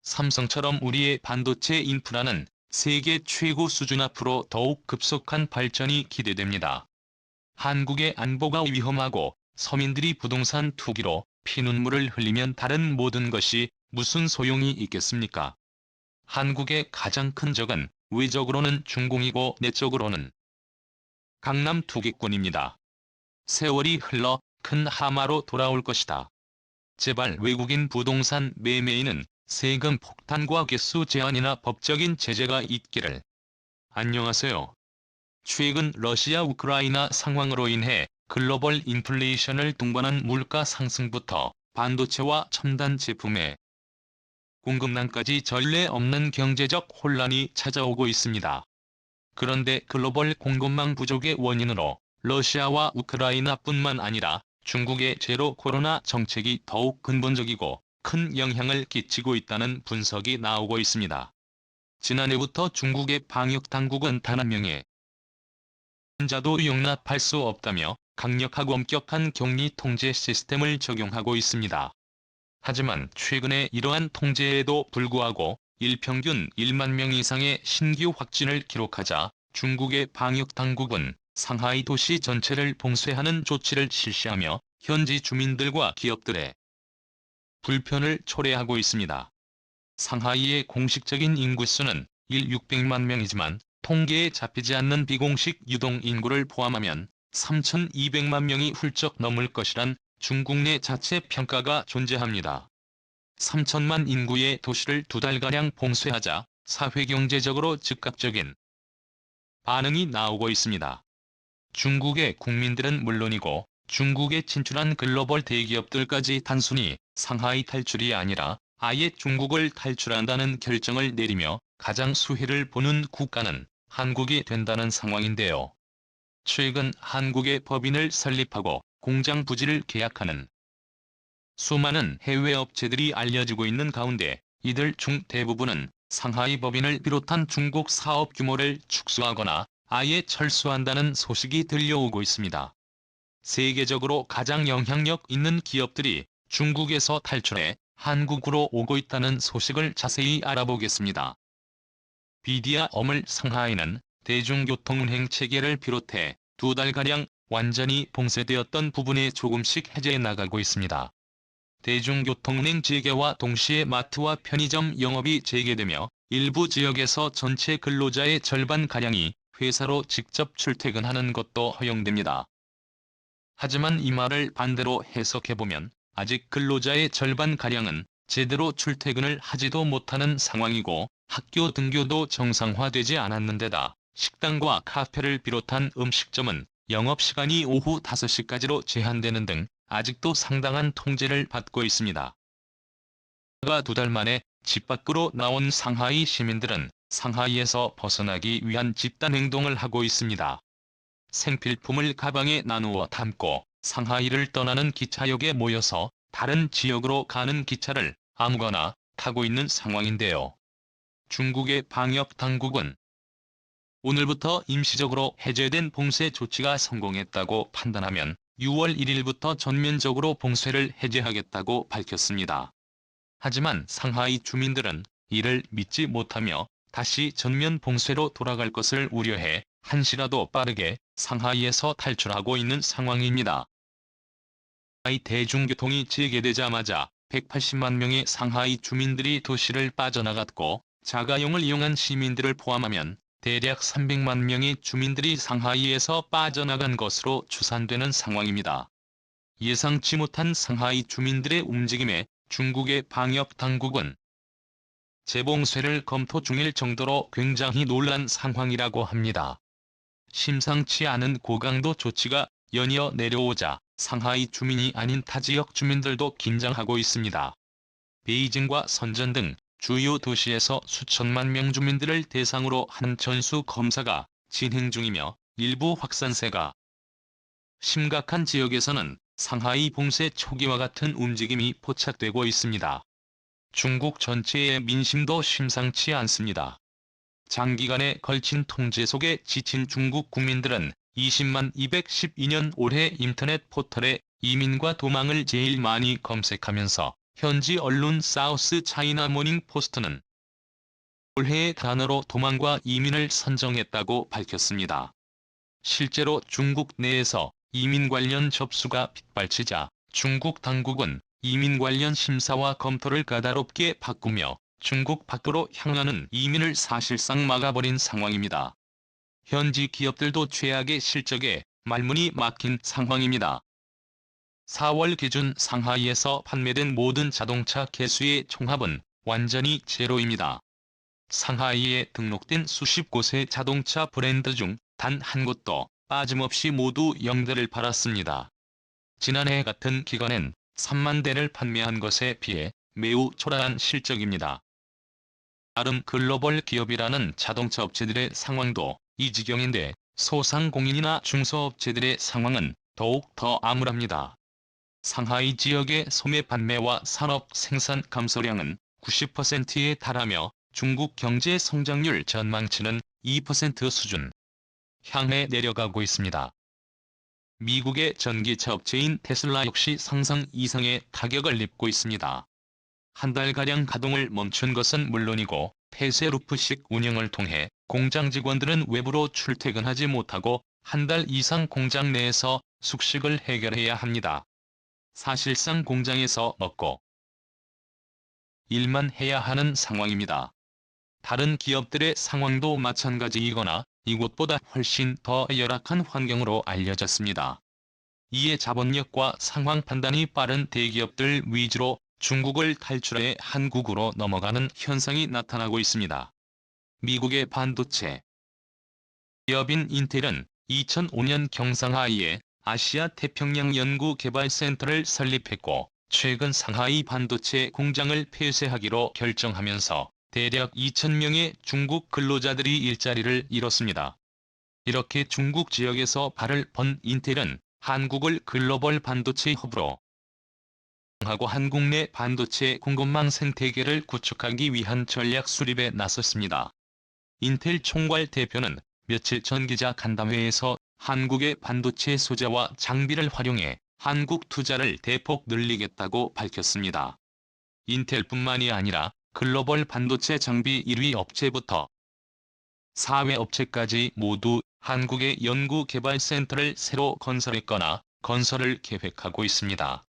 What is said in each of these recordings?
삼성처럼 우리의 반도체 인프라는 세계 최고 수준 앞으로 더욱 급속한 발전이 기대됩니다. 한국의 안보가 위험하고 서민들이 부동산 투기로 피눈물을 흘리면 다른 모든 것이 무슨 소용이 있겠습니까? 한국의 가장 큰 적은 외적으로는 중공이고 내적으로는 강남 투기꾼입니다. 세월이 흘러 큰 하마로 돌아올 것이다. 제발 외국인 부동산 매매에는 세금 폭탄과 개수 제한이나 법적인 제재가 있기를. 안녕하세요. 최근 러시아 우크라이나 상황으로 인해 글로벌 인플레이션을 동반한 물가 상승부터 반도체와 첨단 제품의 공급난까지 전례 없는 경제적 혼란이 찾아오고 있습니다. 그런데 글로벌 공급망 부족의 원인으로 러시아와 우크라이나뿐만 아니라 중국의 제로 코로나 정책이 더욱 근본적이고 큰 영향을 끼치고 있다는 분석이 나오고 있습니다. 지난해부터 중국의 방역 당국은 단 한 명의 환자도 용납할 수 없다며 강력하고 엄격한 격리 통제 시스템을 적용하고 있습니다. 하지만 최근에 이러한 통제에도 불구하고 일평균 1만 명 이상의 신규 확진을 기록하자 중국의 방역 당국은 상하이 도시 전체를 봉쇄하는 조치를 실시하며 현지 주민들과 기업들의 불편을 초래하고 있습니다. 상하이의 공식적인 인구수는 600만 명이지만 통계에 잡히지 않는 비공식 유동 인구를 포함하면 3,200만 명이 훌쩍 넘을 것이란 중국 내 자체 평가가 존재합니다. 3천만 인구의 도시를 2달가량 봉쇄하자 사회경제적으로 즉각적인 반응이 나오고 있습니다. 중국의 국민들은 물론이고 중국에 진출한 글로벌 대기업들까지 단순히 상하이 탈출이 아니라 아예 중국을 탈출한다는 결정을 내리며 가장 수혜를 보는 국가는 한국이 된다는 상황인데요. 최근 한국의 법인을 설립하고 공장 부지를 계약하는 수많은 해외 업체들이 알려지고 있는 가운데 이들 중 대부분은 상하이 법인을 비롯한 중국 사업 규모를 축소하거나 아예 철수한다는 소식이 들려오고 있습니다. 세계적으로 가장 영향력 있는 기업들이 중국에서 탈출해 한국으로 오고 있다는 소식을 자세히 알아보겠습니다. 비디아 어물 상하이는 대중교통운행 체계를 비롯해 2달가량 완전히 봉쇄되었던 부분에 조금씩 해제해 나가고 있습니다. 대중교통운행 재개와 동시에 마트와 편의점 영업이 재개되며 일부 지역에서 전체 근로자의 절반가량이 회사로 직접 출퇴근하는 것도 허용됩니다. 하지만 이 말을 반대로 해석해보면 아직 근로자의 절반가량은 제대로 출퇴근을 하지도 못하는 상황이고 학교 등교도 정상화되지 않았는데다 식당과 카페를 비롯한 음식점은 영업시간이 오후 5시까지로 제한되는 등 아직도 상당한 통제를 받고 있습니다. 2달 만에 집 밖으로 나온 상하이 시민들은 상하이에서 벗어나기 위한 집단행동을 하고 있습니다. 생필품을 가방에 나누어 담고 상하이를 떠나는 기차역에 모여서 다른 지역으로 가는 기차를 아무거나 타고 있는 상황인데요. 중국의 방역 당국은 오늘부터 임시적으로 해제된 봉쇄 조치가 성공했다고 판단하면 6월 1일부터 전면적으로 봉쇄를 해제하겠다고 밝혔습니다. 하지만 상하이 주민들은 이를 믿지 못하며 다시 전면 봉쇄로 돌아갈 것을 우려해 한시라도 빠르게 상하이에서 탈출하고 있는 상황입니다. 상하이 대중교통이 재개되자마자 180만 명의 상하이 주민들이 도시를 빠져나갔고 자가용을 이용한 시민들을 포함하면 대략 300만 명의 주민들이 상하이에서 빠져나간 것으로 추산되는 상황입니다. 예상치 못한 상하이 주민들의 움직임에 중국의 방역 당국은 재봉쇄를 검토 중일 정도로 굉장히 놀란 상황이라고 합니다. 심상치 않은 고강도 조치가 연이어 내려오자 상하이 주민이 아닌 타 지역 주민들도 긴장하고 있습니다. 베이징과 선전 등 주요 도시에서 수천만 명 주민들을 대상으로 한 전수 검사가 진행 중이며 일부 확산세가 심각한 지역에서는 상하이 봉쇄 초기와 같은 움직임이 포착되고 있습니다. 중국 전체의 민심도 심상치 않습니다. 장기간에 걸친 통제 속에 지친 중국 국민들은 20만 212년 올해 인터넷 포털에 이민과 도망을 제일 많이 검색하면서 현지 언론 사우스 차이나 모닝 포스트는 올해의 단어로 도망과 이민을 선정했다고 밝혔습니다. 실제로 중국 내에서 이민 관련 접수가 빗발치자 중국 당국은 이민 관련 심사와 검토를 까다롭게 바꾸며 중국 밖으로 향하는 이민을 사실상 막아버린 상황입니다. 현지 기업들도 최악의 실적에 말문이 막힌 상황입니다. 4월 기준 상하이에서 판매된 모든 자동차 개수의 총합은 완전히 제로입니다. 상하이에 등록된 수십 곳의 자동차 브랜드 중 단 한 곳도 빠짐없이 모두 0대를 팔았습니다. 지난해 같은 기간엔 3만 대를 판매한 것에 비해 매우 초라한 실적입니다. 나름 글로벌 기업이라는 자동차 업체들의 상황도 이 지경인데 소상공인이나 중소업체들의 상황은 더욱 더 암울합니다. 상하이 지역의 소매 판매와 산업 생산 감소량은 90%에 달하며 중국 경제 성장률 전망치는 2% 수준 향해 내려가고 있습니다. 미국의 전기차 업체인 테슬라 역시 상상 이상의 타격을 입고 있습니다. 한 달가량 가동을 멈춘 것은 물론이고 폐쇄 루프식 운영을 통해 공장 직원들은 외부로 출퇴근하지 못하고 한 달 이상 공장 내에서 숙식을 해결해야 합니다. 사실상 공장에서 먹고 일만 해야 하는 상황입니다. 다른 기업들의 상황도 마찬가지이거나 이곳보다 훨씬 더 열악한 환경으로 알려졌습니다. 이에 자본력과 상황 판단이 빠른 대기업들 위주로 중국을 탈출해 한국으로 넘어가는 현상이 나타나고 있습니다. 미국의 반도체 기업인 인텔은 2005년 경상하이에 아시아 태평양 연구개발센터를 설립했고 최근 상하이 반도체 공장을 폐쇄하기로 결정하면서 대략 2,000명의 중국 근로자들이 일자리를 잃었습니다. 이렇게 중국 지역에서 발을 번 인텔은 한국을 글로벌 반도체 허브로 하고 한국 내 반도체 공급망 생태계를 구축하기 위한 전략 수립에 나섰습니다. 인텔 총괄 대표는 며칠 전 기자 간담회에서 한국의 반도체 소재와 장비를 활용해 한국 투자를 대폭 늘리겠다고 밝혔습니다. 인텔뿐만이 아니라 글로벌 반도체 장비 1위 업체부터 사회 업체까지 모두 한국의 연구개발센터를 새로 건설했거나 건설을 계획하고 있습니다.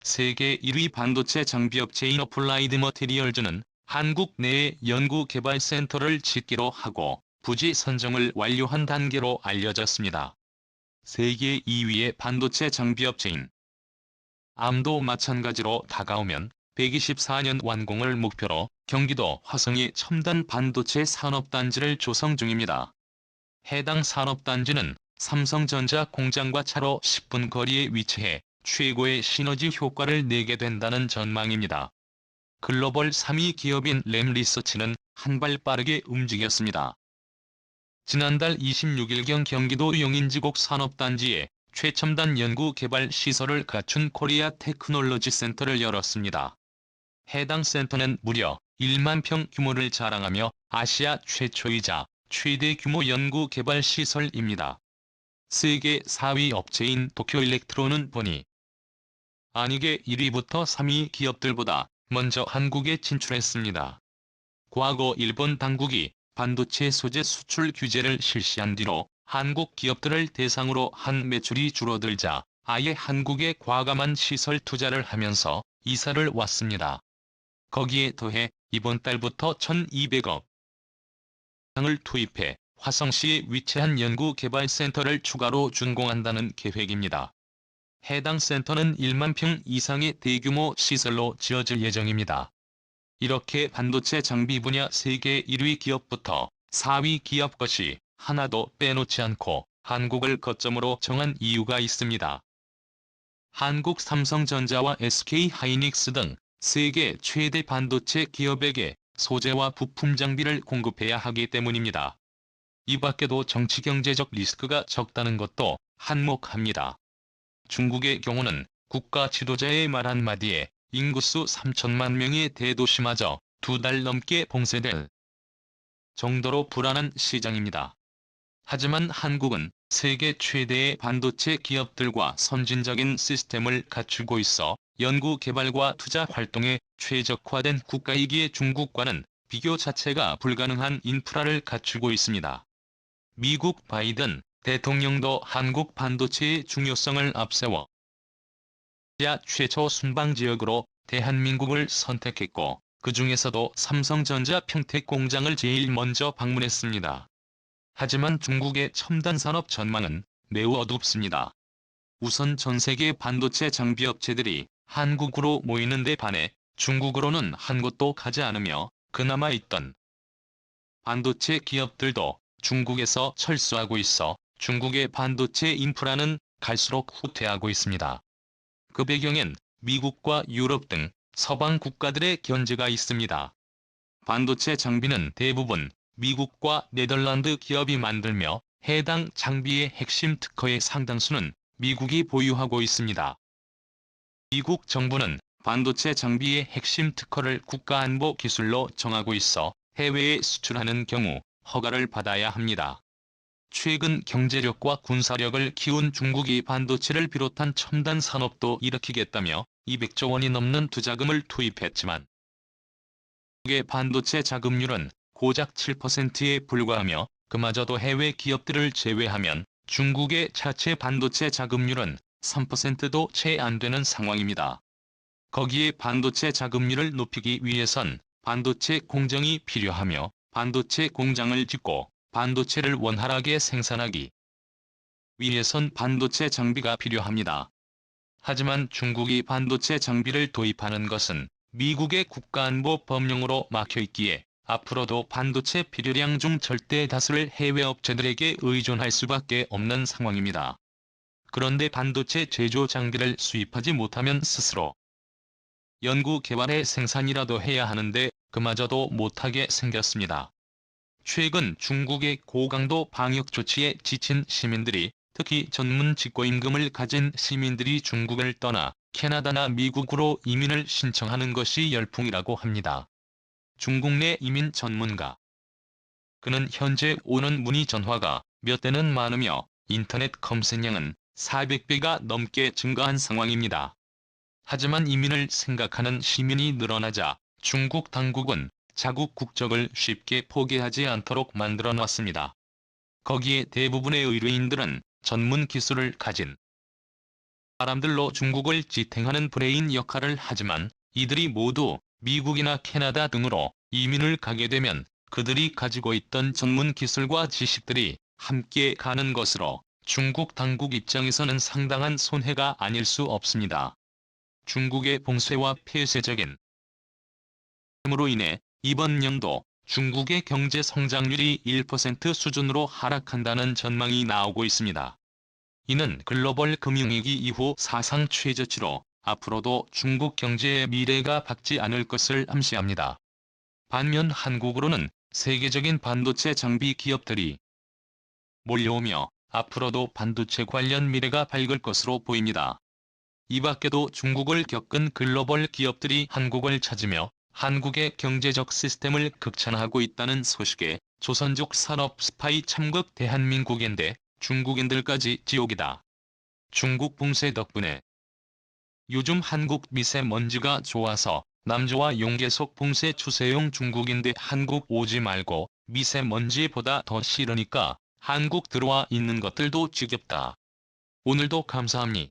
세계 1위 반도체 장비업체인 어플라이드 머티리얼즈는 한국 내에 연구개발센터를 짓기로 하고 부지 선정을 완료한 단계로 알려졌습니다. 세계 2위의 반도체 장비업체인 암도 마찬가지로 다가오면 124년 완공을 목표로 경기도 화성에 첨단 반도체 산업단지를 조성 중입니다. 해당 산업단지는 삼성전자 공장과 차로 10분 거리에 위치해 최고의 시너지 효과를 내게 된다는 전망입니다. 글로벌 3위 기업인 램리서치는 한 발 빠르게 움직였습니다. 지난달 26일경 경기도 용인지곡 산업단지에 최첨단 연구개발 시설을 갖춘 코리아 테크놀로지 센터를 열었습니다. 해당 센터는 무려 1만 평 규모를 자랑하며 아시아 최초이자 최대 규모 연구개발 시설입니다. 세계 4위 업체인 도쿄일렉트론은 보니 아니게 1위부터 3위 기업들보다 먼저 한국에 진출했습니다. 과거 일본 당국이 반도체 소재 수출 규제를 실시한 뒤로 한국 기업들을 대상으로 한 매출이 줄어들자 아예 한국에 과감한 시설 투자를 하면서 이사를 왔습니다. 거기에 더해 이번 달부터 1,200억 을 투입해 화성시에 위치한 연구개발센터를 추가로 준공한다는 계획입니다. 해당 센터는 1만 평 이상의 대규모 시설로 지어질 예정입니다. 이렇게 반도체 장비 분야 세계 1위 기업부터 4위 기업까지 하나도 빼놓지 않고 한국을 거점으로 정한 이유가 있습니다. 한국 삼성전자와 SK하이닉스 등 세계 최대 반도체 기업에게 소재와 부품 장비를 공급해야 하기 때문입니다. 이 밖에도 정치 경제적 리스크가 적다는 것도 한몫합니다. 중국의 경우는 국가 지도자의 말 한마디에 인구수 3천만 명의 대도시마저 2달 넘게 봉쇄될 정도로 불안한 시장입니다. 하지만 한국은 세계 최대의 반도체 기업들과 선진적인 시스템을 갖추고 있어 연구 개발과 투자 활동에 최적화된 국가이기에 중국과는 비교 자체가 불가능한 인프라를 갖추고 있습니다. 미국 바이든 대통령도 한국 반도체의 중요성을 앞세워 아시아 최초 순방 지역으로 대한민국을 선택했고, 그 중에서도 삼성전자 평택 공장을 제일 먼저 방문했습니다. 하지만 중국의 첨단 산업 전망은 매우 어둡습니다. 우선 전 세계 반도체 장비 업체들이 한국으로 모이는 데 반해 중국으로는 한 곳도 가지 않으며, 그나마 있던 반도체 기업들도 중국에서 철수하고 있어 중국의 반도체 인프라는 갈수록 후퇴하고 있습니다. 그 배경엔 미국과 유럽 등 서방 국가들의 견제가 있습니다. 반도체 장비는 대부분 미국과 네덜란드 기업이 만들며, 해당 장비의 핵심 특허의 상당수는 미국이 보유하고 있습니다. 미국 정부는 반도체 장비의 핵심 특허를 국가안보 기술로 정하고 있어 해외에 수출하는 경우 허가를 받아야 합니다. 최근 경제력과 군사력을 키운 중국이 반도체를 비롯한 첨단 산업도 일으키겠다며 200조 원이 넘는 투자금을 투입했지만, 중국의 반도체 자금률은 고작 7%에 불과하며, 그마저도 해외 기업들을 제외하면 중국의 자체 반도체 자금률은 3%도 채 안 되는 상황입니다. 거기에 반도체 자금률을 높이기 위해선 반도체 공정이 필요하며, 반도체 공장을 짓고 반도체를 원활하게 생산하기 위해선 반도체 장비가 필요합니다. 하지만 중국이 반도체 장비를 도입하는 것은 미국의 국가안보 법령으로 막혀있기에 앞으로도 반도체 필요량 중 절대 다수를 해외 업체들에게 의존할 수밖에 없는 상황입니다. 그런데 반도체 제조 장비를 수입하지 못하면 스스로 연구 개발의 생산이라도 해야 하는데 그마저도 못하게 생겼습니다. 최근 중국의 고강도 방역 조치에 지친 시민들이, 특히 전문 직고임금을 가진 시민들이 중국을 떠나 캐나다나 미국으로 이민을 신청하는 것이 열풍이라고 합니다. 중국 내 이민 전문가. 그는 현재 오는 문의 전화가 몇 대는 많으며 인터넷 검색량은 400배가 넘게 증가한 상황입니다. 하지만 이민을 생각하는 시민이 늘어나자 중국 당국은 자국 국적을 쉽게 포기하지 않도록 만들어 놨습니다. 거기에 대부분의 의뢰인들은 전문 기술을 가진 사람들로 중국을 지탱하는 브레인 역할을 하지만, 이들이 모두 미국이나 캐나다 등으로 이민을 가게 되면 그들이 가지고 있던 전문 기술과 지식들이 함께 가는 것으로 중국 당국 입장에서는 상당한 손해가 아닐 수 없습니다. 중국의 봉쇄와 폐쇄적인 으로 인해 이번 연도 중국의 경제 성장률이 1% 수준으로 하락한다는 전망이 나오고 있습니다. 이는 글로벌 금융위기 이후 사상 최저치로 앞으로도 중국 경제의 미래가 밝지 않을 것을 암시합니다. 반면 한국으로는 세계적인 반도체 장비 기업들이 몰려오며 앞으로도 반도체 관련 미래가 밝을 것으로 보입니다. 이 밖에도 중국을 겪은 글로벌 기업들이 한국을 찾으며 한국의 경제적 시스템을 극찬하고 있다는 소식에 조선족 산업 스파이 참극 대한민국인데 중국인들까지 지옥이다. 중국 봉쇄 덕분에 요즘 한국 미세먼지가 좋아서 남조와 용계속 봉쇄 추세용 중국인데 한국 오지 말고 미세먼지보다 더 싫으니까 한국 들어와 있는 것들도 지겹다. 오늘도 감사합니다.